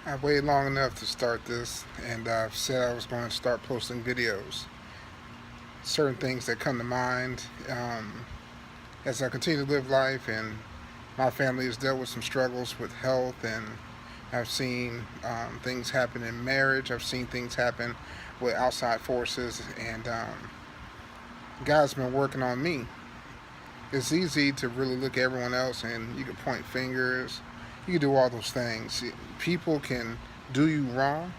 I waited long enough to start this, and I've said I was going to start posting videos. Certain things that come to mind as I continue to live life, and my family has dealt with some struggles with health, and I've seen things happen in marriage. I've seen things happen with outside forces, and God's been working on me. It's easy to really look at everyone else, and you can point fingers. You can do all those things. People can do you wrong,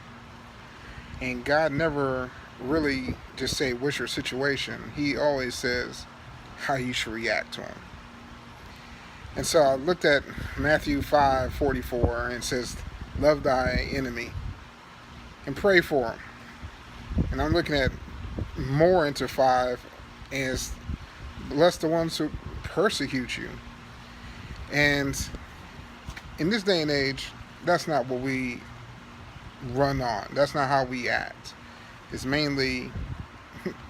and God never really just say what's your situation. He always says how you should react to him. And so I looked at Matthew 5:44, and it says, "Love thy enemy and pray for him." And I'm looking at more into 5 as bless the ones who persecute you. And in this day and age, that's not what we run on. That's not how we act. It's mainly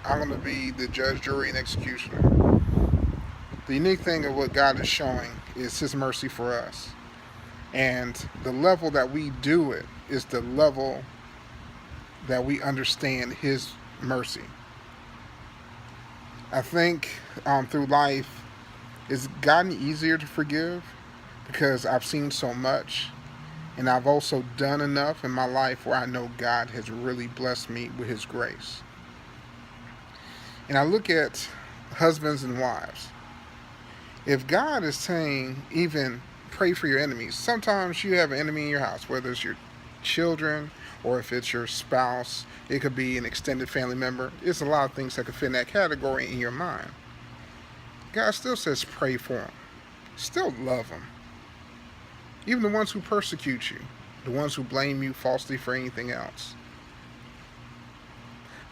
I'm going to be the judge, jury, and executioner. The unique thing of what God is showing is His mercy for us. And the level that we do it is the level that we understand His mercy. I think through life, it's gotten easier to forgive because I've seen so much. And I've also done enough in my life where I know God has really blessed me with His grace. And I look at husbands and wives. If God is saying, even pray for your enemies, sometimes you have an enemy in your house, whether it's your children or if it's your spouse, it could be an extended family member. There's a lot of things that could fit in that category in your mind. God still says pray for them. Still love them. Even the ones who persecute you, the ones who blame you falsely for anything else.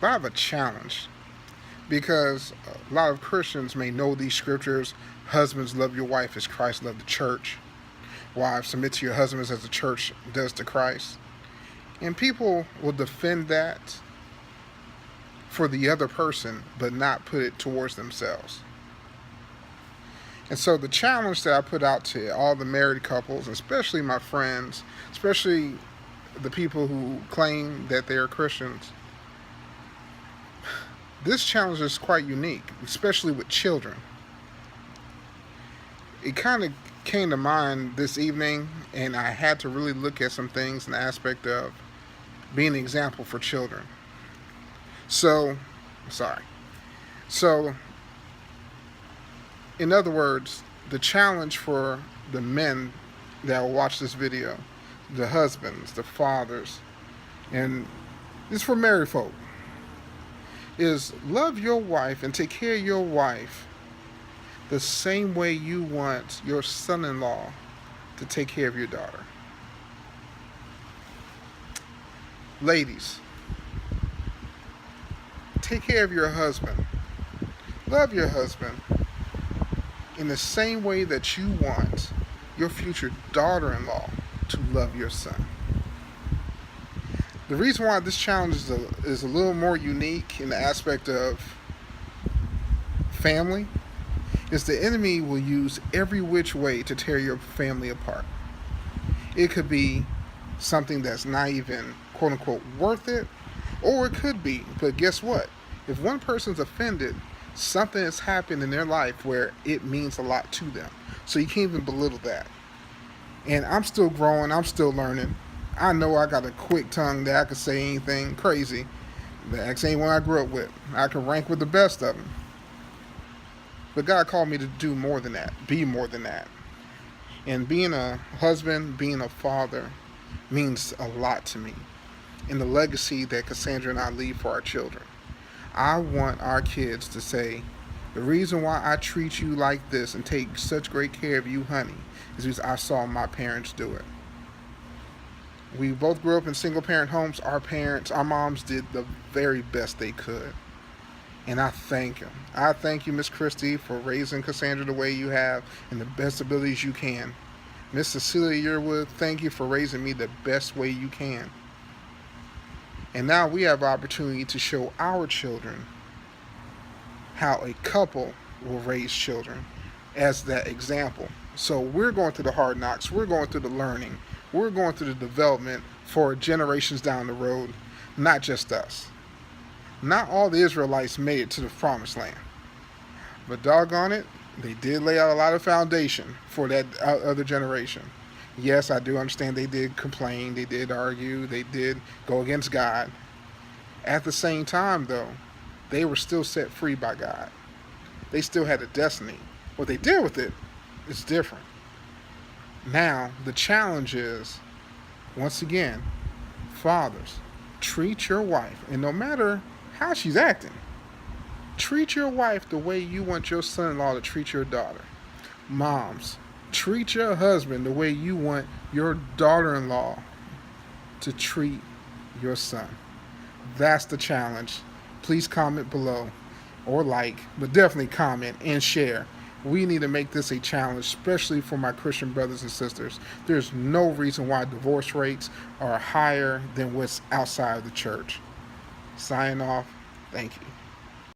But I have a challenge because a lot of Christians may know these scriptures. Husbands, love your wife as Christ loved the church. Wives, submit to your husbands as the church does to Christ. And people will defend that for the other person, but not put it towards themselves. And so the challenge that I put out to all the married couples, especially my friends, especially the people who claim that they are Christians, this challenge is quite unique, especially with children. It kind of came to mind this evening, and I had to really look at some things in the aspect of being an example for children. So, sorry. So, in other words, the challenge for the men that will watch this video, the husbands, the fathers, and this is for married folk, is love your wife and take care of your wife the same way you want your son-in-law to take care of your daughter. Ladies, take care of your husband. Love your husband in the same way that you want your future daughter-in-law to love your son. The reason why this challenge is a little more unique in the aspect of family is the enemy will use every which way to tear your family apart. It could be something that's not even quote unquote worth it, or it could be, but guess what? If one person's offended, something has happened in their life where it means a lot to them. So you can't even belittle that. And I'm still growing, I'm still learning. I know I got a quick tongue that I could say anything crazy. That's anyone I grew up with. I can rank with the best of them. But God called me to do more than that, be more than that. And being a husband, being a father, means a lot to me. And the legacy that Cassandra and I leave for our children. I want our kids to say, the reason why I treat you like this and take such great care of you, honey, is because I saw my parents do it. We both grew up in single parent homes. Our moms did the very best they could. And I thank them. I thank you, Miss Christie, for raising Cassandra the way you have and the best abilities you can. Miss Cecilia Yearwood, thank you for raising me the best way you can. And now we have an opportunity to show our children how a couple will raise children as that example. So we're going through the hard knocks. We're going through the learning. We're going through the development for generations down the road, not just us. Not all the Israelites made it to the promised land, but doggone it, they did lay out a lot of foundation for that other generation. Yes, I do understand they did complain, they did argue, they did go against God. At the same time, though, they were still set free by God. They still had a destiny. What they did with it is different. Now, the challenge is, once again, fathers, treat your wife, and no matter how she's acting, treat your wife the way you want your son in law to treat your daughter. Moms, treat your husband the way you want your daughter in law to treat your son. That's the challenge. Please comment below or like, but definitely comment and share. We need to make this a challenge, especially for my Christian brothers and sisters. There's no reason why divorce rates are higher than what's outside of the church. Sign off. Thank you.